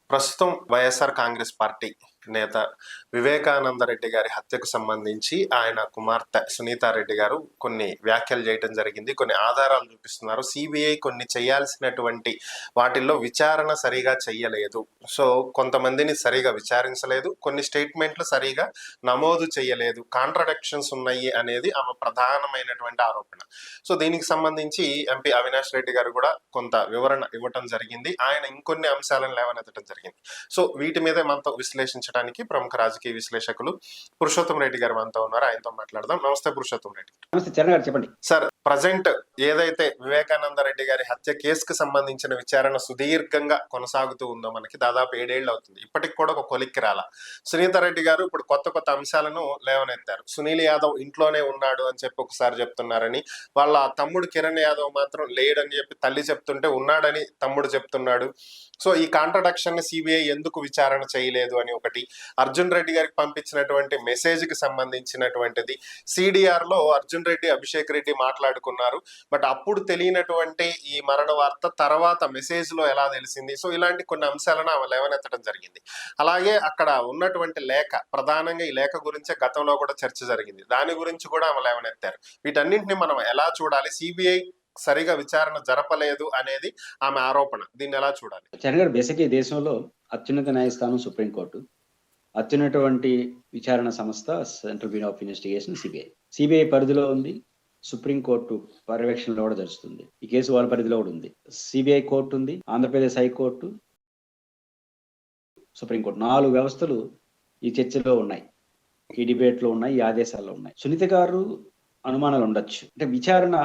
ప్రస్తుతం వైఎస్ఆర్ కాంగ్రెస్ పార్టీ నేత వివేకానంద రెడ్డి గారి హత్యకు సంబంధించి ఆయన కుమార్తె సునీతారెడ్డి గారు కొన్ని వ్యాఖ్యలు చేయడం జరిగింది. కొన్ని ఆధారాలు చూపిస్తున్నారు. సిబిఐ కొన్ని చేయాల్సినటువంటి వాటిల్లో విచారణ సరిగా చెయ్యలేదు. సో కొంతమందిని సరిగా విచారించలేదు, కొన్ని స్టేట్మెంట్లు సరిగా నమోదు చేయలేదు, కాంట్రడిక్షన్స్ ఉన్నాయి అనేది ఆమె ప్రధానమైనటువంటి ఆరోపణ. సో దీనికి సంబంధించి ఎంపీ అవినాష్ రెడ్డి గారు కూడా కొంత వివరణ ఇవ్వటం జరిగింది. ఆయన ఇంకొన్ని అంశాలను లేవనెత్తడం జరిగింది. సో వీటి మీదే మనతో విశ్లేషించడానికి ప్రముఖ రాజకీయ విశ్లేషకులు పురుషోత్తం రెడ్డి గారు మనతో ఉన్నారు. ఆయనతో మాట్లాడదాం. నమస్తే పురుషోత్తం రెడ్డి. నమస్తే చరణ్ గారు, చెప్పండి. సార్, ప్రజెంట్ ఏదైతే వివేకానంద రెడ్డి గారి హత్య కేసుకు సంబంధించిన విచారణ సుదీర్ఘంగా కొనసాగుతూ ఉందో మనకి దాదాపు 7 ఏళ్ళు అవుతుంది. ఇప్పటికి కూడా ఒక కొలిక్కి రాల. సునీతారెడ్డి గారు ఇప్పుడు కొత్త అంశాలను లేవనెత్తారు. సునీల్ యాదవ్ ఇంట్లోనే ఉన్నాడు అని చెప్పి ఒకసారి చెప్తున్నారని, వాళ్ళ తమ్ముడు కిరణ్ యాదవ్ మాత్రం లేడని చెప్పి తల్లి చెప్తుంటే ఉన్నాడని తమ్ముడు చెప్తున్నాడు. సో ఈ కాంట్రడక్షన్ ని సిబిఐ ఎందుకు విచారణ చేయలేదు అని ఒకటి, అర్జున్ రెడ్డి గారికి పంపించినటువంటి మెసేజ్ కి సంబంధించినటువంటిది, సిడిఆర్ లో అర్జున్ రెడ్డి అభిషేక్ రెడ్డి మాట్లాడుకున్నారు, బట్ అప్పుడు తెలియనటువంటి ఈ మరణ వార్త తర్వాత మెసేజ్ లో ఎలా తెలిసింది. సో ఇలాంటి కొన్ని అంశాలను ఆమె లేవనెత్తడం జరిగింది. అలాగే అక్కడ ఉన్నటువంటి లేఖ, ప్రధానంగా ఈ లేఖ గురించే గతంలో కూడా చర్చ జరిగింది, దాని గురించి కూడా ఆమె లేవనెత్తారు. వీటన్నింటినీ మనం ఎలా చూడాలి? సిబిఐ సరిగా విచారణ జరపలేదు అనేది ఆమె ఆరోపణ. దీన్ని ఎలా చూడాలి? చరణ్ గారు, బేసిక్ ఈ దేశంలో అత్యున్నత న్యాయస్థానం సుప్రీంకోర్టు, అత్యున్నటువంటి విచారణ సంస్థ central bureau of investigation CBI పరిధిలో ఉంది. సుప్రీంకోర్టు పర్యవేక్షణలో కూడా జరుగుతుంది. ఈ కేసు వాళ్ళ పరిధిలో కూడా ఉంది. సిబిఐ కోర్టు ఉంది, ఆంధ్రప్రదేశ్ హైకోర్టు, సుప్రీంకోర్టు, 4 వ్యవస్థలు ఈ చర్చలో ఉన్నాయి, ఈ డిబేట్ లో ఉన్నాయి, ఈ ఆదేశాల్లో ఉన్నాయి. సునీత గారు అనుమానాలు ఉండొచ్చు, అంటే విచారణ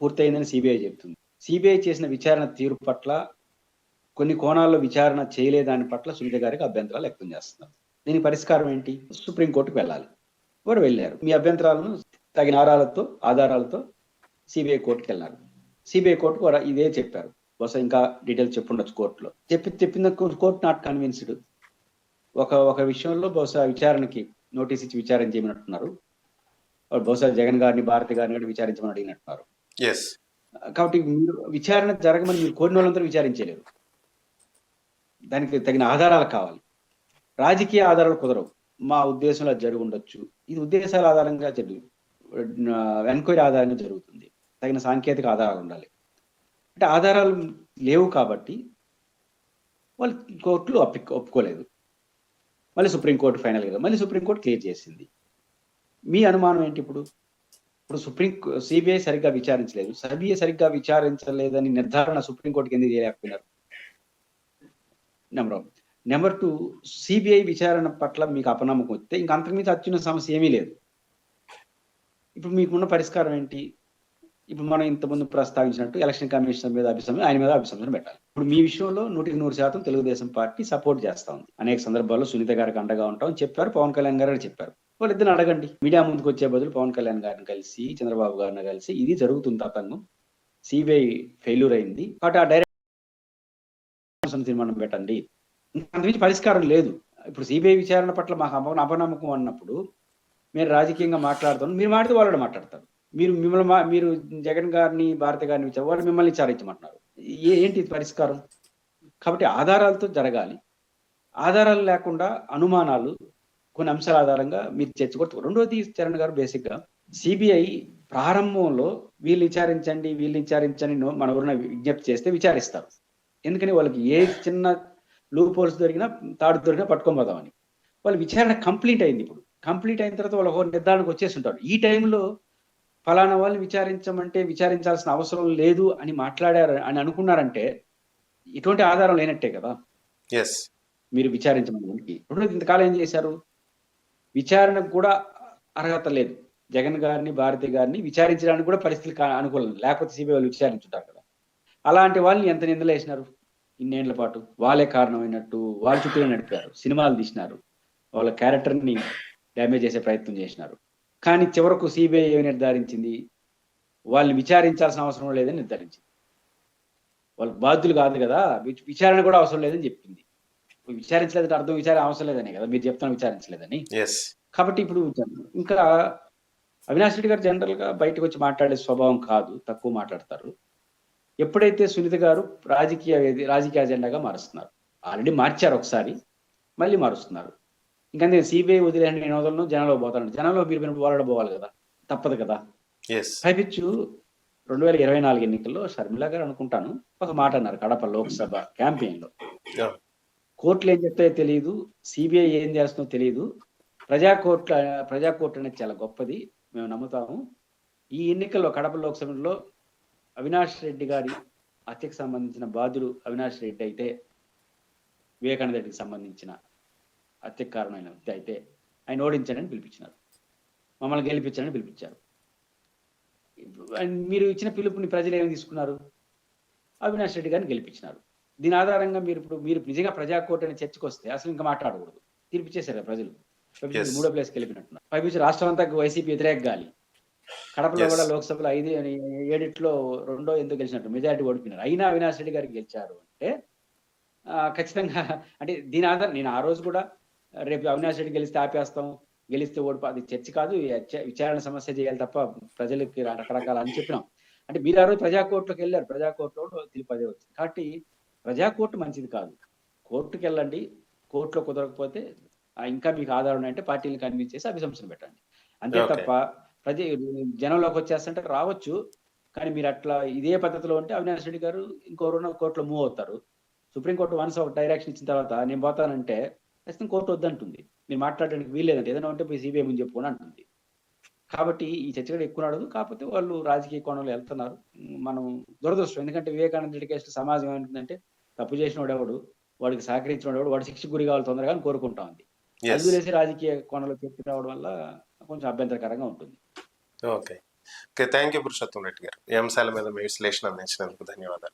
పూర్తయిందని సిబిఐ చెబుతుంది. సిబిఐ చేసిన విచారణ తీరు పట్ల, కొన్ని కోణాల్లో విచారణ చేయలేదాని పట్ల సునీత గారికి అభ్యంతరాలు వ్యక్తం చేస్తున్నారు. దీనికి పరిష్కారం ఏంటి? సుప్రీంకోర్టుకు వెళ్ళాలి. వారు వెళ్ళారు. మీ అభ్యంతరాలను తగిన ఆధారాలతో సిబిఐ కోర్టుకు వెళ్ళారు. సిబిఐ కోర్టుకు వారు ఇదే చెప్పారు. బహుశా ఇంకా డీటెయిల్స్ చెప్పుండొచ్చు కోర్టులో. చెప్పిన కోర్టు నాట్ కన్విన్స్డ్. ఒక విషయంలో బహుశా విచారణకి నోటీస్ ఇచ్చి విచారణ చేయమన్నట్టున్నారు. బహుశా జగన్ గారిని, భారతి గారిని కూడా విచారించమని అడిగినట్టున్నారు. కాబట్టి మీరు విచారణ జరగమని మీరు కోరిన వాళ్ళందరూ విచారించలేరు. దానికి తగిన ఆధారాలు కావాలి. రాజకీయ ఆధారాలు కుదరవు. మా ఉద్దేశంలో జరిగి ఉండొచ్చు, ఇది ఉద్దేశాల ఆధారంగా ఎంక్వైరీ ఆధారంగా జరుగుతుంది. తగిన సాంకేతిక ఆధారాలు ఉండాలి. అంటే ఆధారాలు లేవు కాబట్టి వాళ్ళు కోర్టులు ఒప్పుకోలేదు. మళ్ళీ సుప్రీంకోర్టు ఫైనల్ కదా, మళ్ళీ సుప్రీంకోర్టు క్లియర్ చేసింది. మీ అనుమానం ఏంటి? ఇప్పుడు సిబిఐ సరిగ్గా విచారించలేదు. సిబిఐ సరిగ్గా విచారించలేదని నిర్ధారణ సుప్రీంకోర్టుకి ఎందుకు చేయలేకపోయినారు? నెంబర్ 2, సిబిఐ విచారణ పట్ల మీకు అపనమ్మకం వస్తే ఇంకా అంతకుమించి అత్యున్న సమస్య ఏమీ లేదు. ఇప్పుడు మీకున్న పరిష్కారం ఏంటి? ఇప్పుడు మనం ఇంతకుముందు ప్రస్తావించినట్టు ఎలక్షన్ కమిషన్ మీద ఆయన మీద అభిశంసన పెట్టాలి. ఇప్పుడు మీ విషయంలో 100% తెలుగుదేశం పార్టీ సపోర్ట్ చేస్తా ఉంది. అనేక సందర్భాల్లో సునీత గారికి అండగా ఉంటామని చెప్పారు, పవన్ కళ్యాణ్ గారు చెప్పారు. వాళ్ళిద్దరిని అడగండి. మీడియా ముందుకు వచ్చే బదులు పవన్ కళ్యాణ్ గారిని కలిసి, చంద్రబాబు గారిని కలిసి ఇది జరుగుతుంది, తతంగం, సిబిఐ ఫెయిల్యూర్ అయింది కాబట్టి ఆ డైరెక్ట్ తీర్మానం పెట్టండి. అంతమించి పరిష్కారం లేదు. ఇప్పుడు సిబిఐ విచారణ పట్ల మాకు అపనమ్మకం అన్నప్పుడు మీరు రాజకీయంగా మాట్లాడుతాను, మీరు మాట్లాడితే వాళ్ళు మాట్లాడతారు. మీరు జగన్ గారిని, భారతి గారిని వాళ్ళు మిమ్మల్ని విచారించమంటున్నారు. ఏంటి పరిష్కారం? కాబట్టి ఆధారాలతో జరగాలి. ఆధారాలు లేకుండా అనుమానాలు, కొన్ని అంశాల ఆధారంగా మీరు చర్చ కొడుతూ. రెండోది చరణ్ గారు, బేసిక్ గా సిబిఐ ప్రారంభంలో వీళ్ళు విచారించని మన ఊరిన విజ్ఞప్తి చేస్తే విచారిస్తారు. ఎందుకని? వాళ్ళకి ఏ చిన్న లూప్ హోల్స్ దొరికినా, తాడు దొరికినా పట్టుకొని పోదామని. వాళ్ళ విచారణ కంప్లీట్ అయింది. ఇప్పుడు కంప్లీట్ అయిన తర్వాత వాళ్ళు ఒక నిర్ధారణకు వచ్చేసి ఉంటారు. ఈ టైంలో ఫలానా వాళ్ళని విచారించమంటే విచారించాల్సిన అవసరం లేదు అని మాట్లాడారు అని అనుకున్నారంటే ఇటువంటి ఆధారం లేనట్టే కదా మీరు విచారించమని. రెండోది, ఇంతకాలం ఏం చేశారు? విచారణకు కూడా అర్హత లేదు. జగన్ గారిని, భారతి గారిని విచారించడానికి కూడా పరిస్థితులు అనుకూలం, లేకపోతే సిబిఐ వాళ్ళు విచారించుంటారు కదా. అలాంటి వాళ్ళని ఎంత నిందలు వేసినారు ఇన్నేళ్ల పాటు. వాళ్ళే కారణమైనట్టు వాళ్ళ చుట్టూ నడిపారు, సినిమాలు తీసినారు, వాళ్ళ క్యారెక్టర్ని డ్యామేజ్ చేసే ప్రయత్నం చేసినారు. కానీ చివరకు సిబిఐ ఏమి నిర్ధారించింది? వాళ్ళని విచారించాల్సిన అవసరం లేదని నిర్ధారించింది. వాళ్ళకి బాధ్యులు కాదు కదా, విచారణ కూడా అవసరం లేదని చెప్పింది. విచారించలేదంటే అర్థం విచారణ అవసరం లేదని కదా, మీరు చెప్తాను విచారించలేదని. కాబట్టి ఇప్పుడు ఇంకా అవినాష్ రెడ్డి గారు జనరల్ గా బయటకు వచ్చి మాట్లాడే స్వభావం కాదు, తక్కువ మాట్లాడతారు. ఎప్పుడైతే సునీత గారు రాజకీయ అజెండాగా మారుస్తున్నారు, ఆల్రెడీ మార్చారు ఒకసారి, మళ్ళీ మారుస్తున్నారు. ఇంకంతే సిబిఐ వదిలేండి, నేను వదలను, జనంలో పోతాను. జనంలో మీరు పోరాడబోవాలి కదా, తప్పదు కదా. ఎస్. పైపిచ్చు 2024 ఎన్నికల్లో షర్మిల గారు అనుకుంటాను ఒక మాట అన్నారు కడప లోక్సభ క్యాంపెయిన్ లో. కోర్టులు ఏం చెప్తాయో తెలియదు, సిబిఐ ఏం చేస్తుందో తెలియదు, ప్రజాకోర్టు అనేది చాలా గొప్పది, మేము నమ్ముతాము. ఈ ఎన్నికల్లో కడప లోక్సభలో అవినాష్ రెడ్డి గారి హత్యకు సంబంధించిన బాధ్యుడు అవినాష్ రెడ్డి అయితే, వివేకానంద రెడ్డికి సంబంధించిన హత్యకు కారణమైన వ్యక్తి అయితే ఆయన ఓడించాడని పిలిపించినారు, మమ్మల్ని గెలిపించాడని పిలిపించారు. మీరు ఇచ్చిన పిలుపుని ప్రజలు ఏమి తీసుకున్నారు? అవినాష్ రెడ్డి గారిని గెలిపించినారు. దీని ఆధారంగా మీరు నిజంగా ప్రజాకోర్టు అనే చర్చకు వస్తే అసలు ఇంకా మాట్లాడకూడదు, తీర్పిచ్చేశారు ప్రజలు. మూడో ప్లేస్ గెలిపినట్టున్నారు. పైపించి రాష్ట్రం అంతా వైసీపీ వ్యతిరేక గాలి. కడపలో కూడా లోక్సభలో 7 రెండో ఎందుకు గెలిచినట్టు మెజారిటీ ఓడిపోయినారు. అయినా అవినాష్ రెడ్డి గారికి గెలిచారు అంటే ఖచ్చితంగా అంటే దీని ఆధారం నేను ఆ రోజు కూడా రేపు అవినాష్ రెడ్డి గెలిస్తే ఆపేస్తాం, గెలిస్తే అది చర్చ కాదు, విచారణ సమస్య చేయాలి తప్ప ప్రజలకి రకరకాల అని చెప్పినాం. అంటే మీరు ఆ రోజు ప్రజాకోర్టులోకి వెళ్ళారు, ప్రజాకోర్టులో తీర్పు అదే వచ్చింది. కాబట్టి ప్రజాకోర్టు మంచిది కాదు. కోర్టుకి వెళ్ళండి, కోర్టులో కుదరకపోతే ఇంకా మీకు ఆధారం అంటే పార్టీని కన్విన్స్ చేసి అభిశంసన పెట్టండి, అంతే తప్ప జనంలోకి వచ్చేస్తుంటే రావచ్చు. కానీ మీరు అట్లా ఇదే పద్ధతిలో ఉంటే అవినాష్ రెడ్డి గారు ఇంకో కోర్టులో మూవ్ అవుతారు. సుప్రీంకోర్టు వన్స్ ఒక డైరెక్షన్ ఇచ్చిన తర్వాత నేను పోతానంటే ఖచ్చితంగా కోర్టు వద్దంటుంది, మీరు మాట్లాడడానికి వీల్లేదంటే, ఏదైనా ఉంటే పోయి సిబిఐ ముందు చెప్పుకొని అంటుంది. కాబట్టి ఈ చర్చ కూడా ఎక్కువ నడదు. కాకపోతే వాళ్ళు రాజకీయ కోణంలో వెళ్తున్నారు. మనం దురదృష్టం, ఎందుకంటే వివేకానంద రెడ్డి కేసులో సమాజం ఏమంటుందంటే తప్పు చేసిన వాడెవడు, వాడికి సహకరించిన వాడెవడు, వాడు శిక్ష గురి కావాలి తొందరగా అని కోరుకుంటా ఉంది. అది వదిలేసి రాజకీయ కోణంలో చర్చ రావడం వల్ల కొంచెం అభ్యంతరకరంగా ఉంటుంది. Okay, thank you Purushottam Reddy గారు. ఈ అంశాల మీద మీ విశ్లేషణ అందించినందుకు ధన్యవాదాలు.